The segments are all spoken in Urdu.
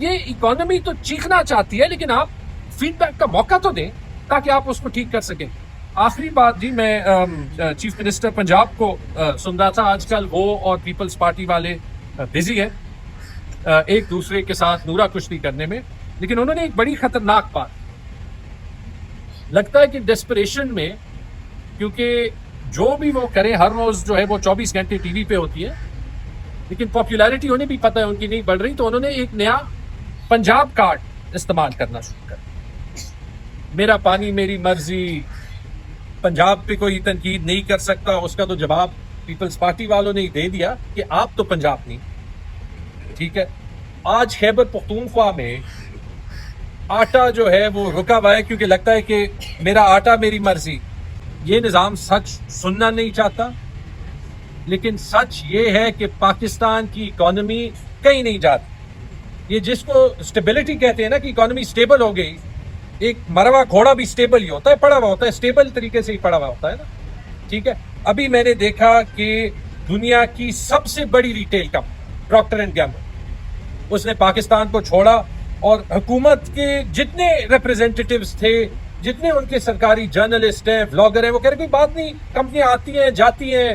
یہ اکانومی تو چیخنا چاہتی ہے لیکن آپ فیڈ بیک کا موقع تو دیں تاکہ آپ اس کو ٹھیک کر سکیں. آخری بات جی، میں چیف منسٹر پنجاب کو سن رہا تھا. آج کل وہ اور پیپلز پارٹی والے بزی ہے ایک دوسرے کے ساتھ نورا کشتی کرنے میں، لیکن انہوں نے ایک بڑی خطرناک بات، لگتا ہے کہ ڈیسپریشن میں، کیونکہ جو بھی وہ کریں ہر روز جو ہے وہ 24 گھنٹے ٹی وی پہ ہوتی ہے، لیکن پاپولیرٹی انہیں بھی پتہ ہے ان کی نہیں بڑھ رہی، تو انہوں نے ایک نیا پنجاب کارڈ استعمال کرنا شروع کر. میرا پانی میری مرضی، پنجاب پہ کوئی تنقید نہیں کر سکتا. اس کا تو جواب پیپلز پارٹی والوں نے دے دیا کہ آپ تو پنجاب نہیں. ٹھیک ہے، آج خیبر پختونخوا میں آٹا جو ہے وہ رکا ہوا ہے کیونکہ لگتا ہے کہ میرا آٹا میری مرضی. یہ نظام سچ سننا نہیں چاہتا، لیکن سچ یہ ہے کہ پاکستان کی اکانومی کہیں نہیں جاتی. یہ جس کو سٹیبلٹی کہتے ہیں نا، کہ اکانومی سٹیبل ہو گئی. ایک مرا ہوا گھوڑا بھی سٹیبل ہی ہوتا ہے، پڑا ہوا ہوتا ہے، سٹیبل طریقے سے ہی پڑا ہوا ہوتا ہے نا. ٹھیک ہے، ابھی میں نے دیکھا کہ دنیا کی سب سے بڑی retail company Procter and Gamble, اس نے پاکستان کو چھوڑا، اور حکومت کے جتنے ریپریزنٹیٹیوز تھے، جتنے ان کے سرکاری جرنلسٹ ہیں، بلاگر ہیں، وہ کہہ رہے کوئی بات نہیں، کمپنیاں آتی ہیں جاتی ہیں،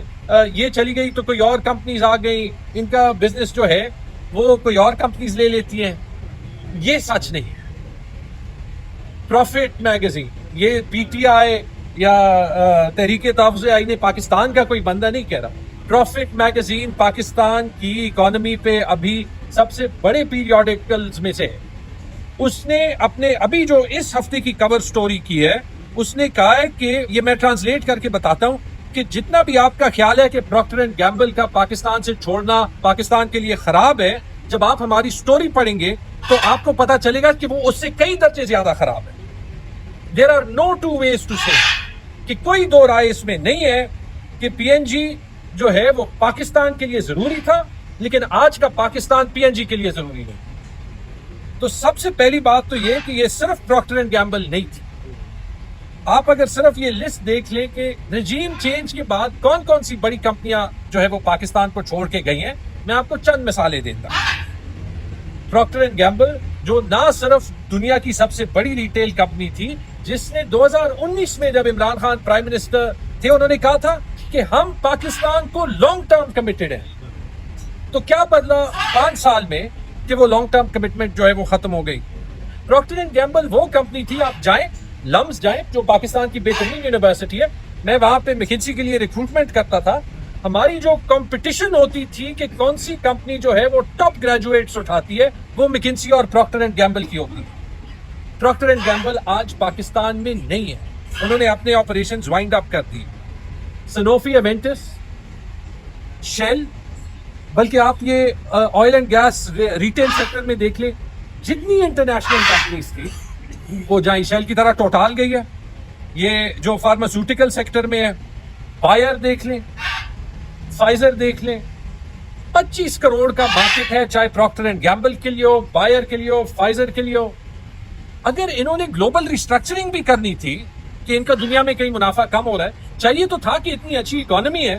یہ چلی گئی تو کوئی اور کمپنیز آ گئی، ان کا بزنس جو ہے وہ کوئی اور کمپنیز لے لیتی ہیں. یہ سچ نہیں ہے. پروفٹ میگزین، یہ پی ٹی آئی یا تحریک تحفظ آئین پاکستان کا کوئی بندہ نہیں کہہ رہا. پروفٹ میگزین پاکستان کی اکانومی پہ ابھی سب سے بڑے پیریوڈیکلز میں سے ہے. اس نے اپنے ابھی جو اس ہفتے کی کور سٹوری کی ہے، اس نے کہا ہے کہ یہ میں ٹرانسلیٹ کر کے بتاتا ہوں کہ جتنا بھی آپ کا خیال ہے کہ پراکٹر اینڈ گیمبل کا پاکستان سے چھوڑنا پاکستان کے لیے خراب ہے، جب آپ ہماری سٹوری پڑھیں گے تو آپ کو پتا چلے گا کہ وہ اس سے کئی درجے زیادہ خراب ہے. There are no two ways to say کہ کوئی دو رائے اس میں نہیں ہے کہ پی این جی جو ہے وہ پاکستان کے لیے ضروری تھا، لیکن آج کا پاکستان پی این جی کے لیے ضروری نہیں. تو سب سے پہلی بات تو یہ کہ یہ صرف پراکٹر اینڈ گیمبل نہیں تھی. آپ اگر صرف یہ لسٹ دیکھ لیں کہ رجیم چینج کے بعد کون کون سی بڑی کمپنیاں جو ہے وہ پاکستان کو چھوڑ کے گئی ہیں، میں آپ کو چند مثالیں دیتا ہوں. پراکٹر اینڈ گیمبل جو نہ صرف دنیا کی سب سے بڑی ریٹیل کمپنی تھی، جس نے 2019 میں جب عمران خان پرائم منسٹر تھے انہوں نے کہا تھا کہ ہم پاکستان کو لانگ ٹرم کمیٹڈ ہیں. تو کیا بدلا 5 سال میں کہ وہ لانگ ٹرم کمٹمنٹ جو ہے وہ ختم ہو گئی. پراکٹر اینڈ گیمبل وہ کمپنی تھی، آپ جائیں لمز جائیں جو پاکستان کی بہترین یونیورسٹی ہے، میں وہاں پہ میکنسی کے لیے ریکروٹمنٹ کرتا تھا. ہماری جو کمپٹیشن ہوتی تھی کہ کون سی کمپنی جو ہے وہ ٹاپ گریجویٹس اٹھاتی ہے، وہ میکنسی اور پراکٹر اینڈ گیمبل کی ہوتی ہے. پراکٹر اینڈ گیمبل آج پاکستان میں نہیں ہے، انہوں نے اپنے آپریشنز وائنڈ اپ کر دی. سنوفی ایونٹس، شیل، بلکہ آپ یہ oil and gas retail sector میں دیکھ لیں، جتنی انٹرنیشنل کمپنیز تھی وہ جائیں شیل کی طرح ٹوٹال گئی ہے. یہ جو فارماسیوٹیکل سیکٹر میں ہے، بائر دیکھ لیں، فائزر دیکھ لیں، 25 کروڑ کا مارکیٹ ہے، چاہے پراکٹر اینڈ گیمبل کے لیے ہو، بائر کے لیے ہو، فائزر کے لیے ہو. اگر انہوں نے گلوبل ریسٹرکچرنگ بھی کرنی تھی کہ ان کا دنیا میں کہیں منافع کم ہو رہا ہے، چاہیے تو تھا کہ اتنی اچھی اکانومی ہے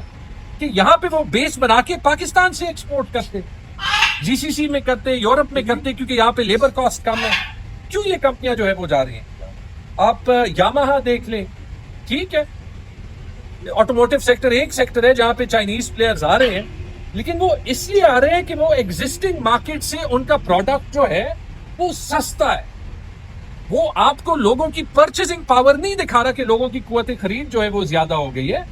کہ یہاں پہ وہ بیس بنا کے پاکستان سے ایکسپورٹ کرتے، جی سی سی میں کرتے، یورپ میں کرتے، کیونکہ یہاں پہ لیبر کاسٹ کم ہے. کیوں یہ کمپنیاں جو ہے وہ جا رہی ہیں؟ آپ یاماہا دیکھ لیں، ٹھیک ہے، آٹوموٹیو سیکٹر ایک سیکٹر ہے جہاں پہ چائنیز پلیئرز آ رہے ہیں، لیکن وہ اس لیے آ رہے ہیں کہ وہ ایگزسٹنگ مارکیٹ سے ان کا پروڈکٹ جو ہے وہ سستا ہے. وہ آپ کو لوگوں کی پرچیزنگ پاور نہیں دکھا رہا کہ لوگوں کی قوت خرید جو ہے وہ زیادہ ہو گئی ہے.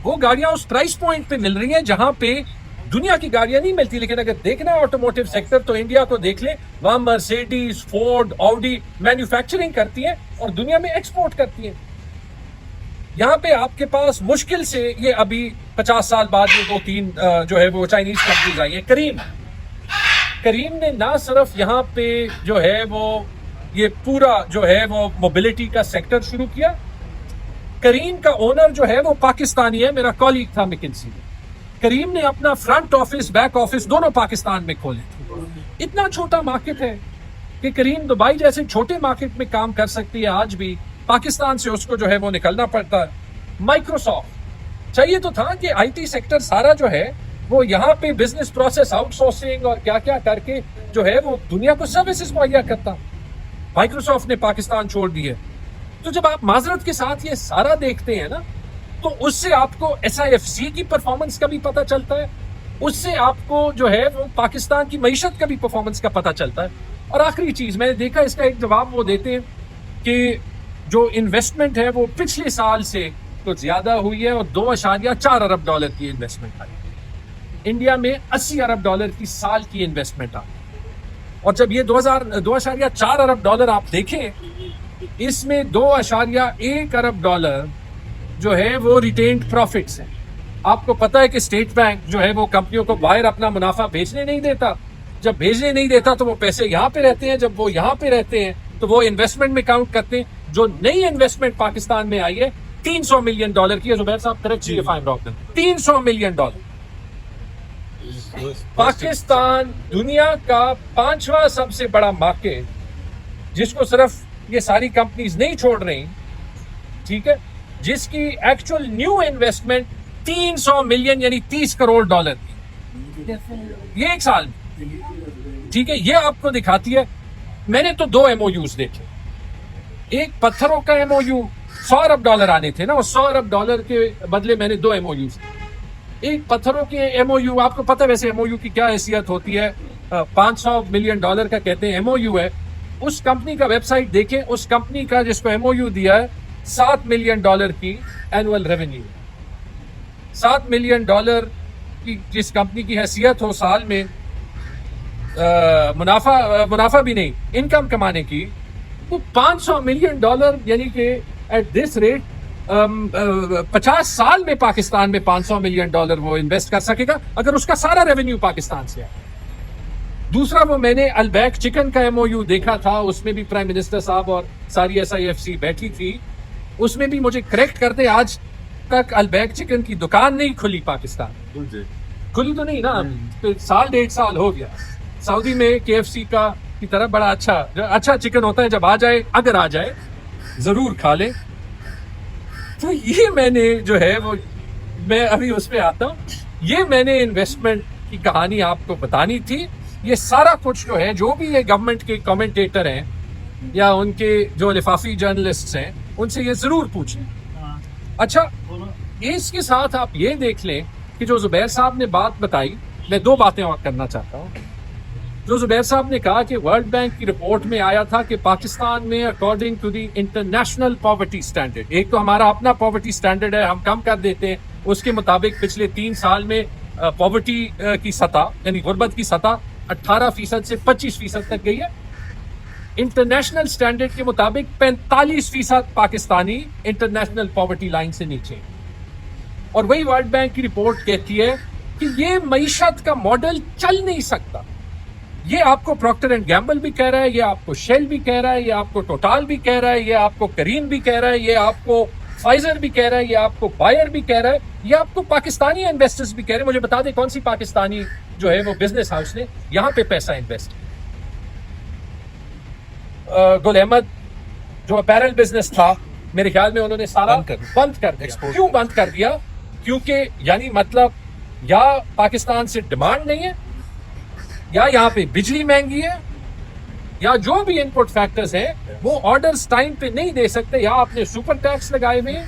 وہ گاڑیاں اس پرائس پوائنٹ پہ مل رہی ہیں جہاں پہ دنیا کی گاڑیاں نہیں ملتی. لیکن اگر دیکھنا ہے آٹوموٹیو سیکٹر تو انڈیا کو دیکھ لیں، وہاں مرسیڈیز، فورڈ، آؤڈی مینوفیکچرنگ کرتی ہیں اور دنیا میں ایکسپورٹ کرتی ہیں. یہاں پہ آپ کے پاس مشکل سے یہ ابھی 50 سال بعد یہ 2-3 جو ہے وہ چائنیز کمپنیز آئی ہیں. کریم نے نہ صرف یہاں پہ جو ہے وہ یہ پورا جو ہے وہ موبلٹی کا سیکٹر شروع کیا. کریم کا اونر جو ہے وہ پاکستانی ہے، میرا کالیگ تھا میکنسی میں. کریم نے اپنا فرنٹ آفس، بیک آفس دونوں پاکستان میں کھولے تھے. اتنا چھوٹا مارکیٹ ہے کہ کریم دبئی جیسے چھوٹے مارکیٹ میں کام کر سکتی ہے. آج بھی پاکستان سے اس کو جو ہے وہ نکلنا پڑتا ہے. مائکروسافٹ، چاہیے تو تھا کہ آئی ٹی سیکٹر سارا جو ہے وہ یہاں پہ بزنس پروسیس آؤٹ سورسنگ اور کیا کیا کر کے جو ہے وہ دنیا کو سروسز مہیا کرتا. مائکروسافٹ نے پاکستان چھوڑ دی ہے. تو جب آپ معذرت کے ساتھ یہ سارا دیکھتے ہیں نا, تو اس سے آپ کو SIFC کی پرفارمنس کا بھی پتہ چلتا ہے, اس سے آپ کو جو ہے وہ پاکستان کی معیشت کا بھی پرفارمنس کا پتہ چلتا ہے. اور آخری چیز میں نے دیکھا اس کا ایک جواب وہ دیتے ہیں کہ جو انویسٹمنٹ ہے وہ پچھلے سال سے کچھ زیادہ ہوئی ہے اور $2.4 ارب کی انویسٹمنٹ آئی. انڈیا میں $80 ارب کی سال کی انویسٹمنٹ آئی. اور جب یہ $2.4 ارب آپ دیکھیں, اس میں $2.1 ارب جو ہے وہ ریٹینڈ پروفٹس ہیں. آپ کو پتا ہے کہ اسٹیٹ بینک جو ہے وہ کمپنیوں کو باہر اپنا منافع بھیجنے نہیں دیتا. جب بھیجنے نہیں دیتا تو وہ پیسے یہاں پہ رہتے ہیں. جب وہ یہاں پہ رہتے ہیں تو وہ انویسٹمنٹ میں کاؤنٹ کرتے ہیں. جو نئی انویسٹمنٹ پاکستان میں آئی ہے $300 ملین کی ہے. زبیر صاحب کریکٹ چاہیے فائن راک $300 ملین. پاکستان دنیا کا 5واں سب سے بڑا مارکیٹ, جس کو صرف یہ ساری کمپنیز نہیں چھوڑ رہی, ٹھیک ہے, جس کی ایکچوئل نیو انویسٹمنٹ $300 ملین یعنی $30 کروڑ تھی یہ ایک سال میں. ٹھیک ہے, یہ آپ کو دکھاتی ہے. میں نے تو 2 MOUs دیکھے. ایک پتھروں کا MOU $100 ارب آنے تھے نا, اور $100 ارب کے بدلے میں نے 2 MOUs. ایک پتھروں کے MOU, آپ کو پتہ ویسے MOU کی کیا حیثیت ہوتی ہے, $500 ملین کا کہتے ہیں MOU ہے. اس کمپنی کا ویب سائٹ دیکھیں, اس کمپنی کا جس کو MOU دیا ہے $7 ملین کی اینول ریونیو. $7 ملین کی جس کمپنی کی حیثیت ہو سال میں منافع بھی نہیں, انکم کمانے کی, تو $500 ملین یعنی کہ ایٹ دس ریٹ 50 سال میں پاکستان میں $500 ملین وہ انویسٹ کر سکے گا اگر اس کا سارا ریونیو پاکستان سے ہے. دوسرا وہ میں نے البیک چکن کا MOU دیکھا تھا, اس میں بھی پرائم منسٹر صاحب اور ساری SIFC بیٹھی تھی. اس میں بھی مجھے کریکٹ کرتے, آج تک البیک چکن کی دکان نہیں کھلی پاکستان. کھلی تو نہیں نا, 1.5 سال ہو گیا. سعودی میں KFC کی طرح بڑا اچھا چکن ہوتا ہے, جب اگر آ جائے ضرور کھا لے. تو یہ میں نے جو ہے وہ, میں ابھی اس پہ آتا ہوں, یہ میں نے انویسٹمنٹ کی کہانی آپ کو بتانی تھی. یہ سارا کچھ جو ہے, جو بھی یہ گورنمنٹ کے کمنٹیٹر ہیں یا ان کے جو لفافی جرنلسٹ ہیں, ان سے یہ ضرور پوچھیں. اچھا, اس کے ساتھ آپ یہ دیکھ لیں کہ جو زبیر صاحب نے بات بتائی, میں 2 باتیں اور کرنا چاہتا ہوں. جو زبیر صاحب نے کہا کہ ورلڈ بینک کی رپورٹ میں آیا تھا کہ پاکستان میں according to the international poverty standard, ایک تو ہمارا اپنا پاورٹی اسٹینڈرڈ ہے, ہم کم کر دیتے ہیں, اس کے مطابق پچھلے 3 سال میں پاورٹی کی سطح یعنی غربت کی سطح 18% سے 25% تک گئی ہے. انٹرنیشنل اسٹینڈرڈ کے مطابق 45% پاکستانی انٹرنیشنل پاورٹی لائن سے نیچے. اور وہی ورلڈ بینک کی رپورٹ کہتی ہے کہ یہ معیشت کا ماڈل چل نہیں سکتا. یہ آپ کو پروکٹر اینڈ گیمبل بھی کہہ رہا ہے, یہ آپ کو شیل بھی کہہ رہا ہے, یہ آپ کو ٹوٹال بھی کہہ رہا ہے, یہ آپ کو کریم بھی کہہ رہا ہے, یہ آپ کو فائزر بھی کہہ رہا ہے, یہ آپ کو بائر بھی کہہ رہا ہے, یہ آپ کو پاکستانی انویسٹرز بھی کہہ رہے ہیں. مجھے بتا دیں کون سی پاکستانی جو ہے وہ بزنس ہاؤس نے یہاں پہ پیسہ انویسٹ کیا. گل احمد جو اپیرل بزنس تھا, میرے خیال میں انہوں نے سارا بند کر دیا. کیوں بند کر دیا؟ کیونکہ یعنی مطلب یا پاکستان سے ڈیمانڈ نہیں ہے, یا یہاں پہ بجلی مہنگی ہے, یا جو بھی ان پٹ فیکٹرز ہیں وہ آرڈرز ٹائم پہ نہیں دے سکتے, یا آپ نے سپر ٹیکس لگائے ہوئے ہیں,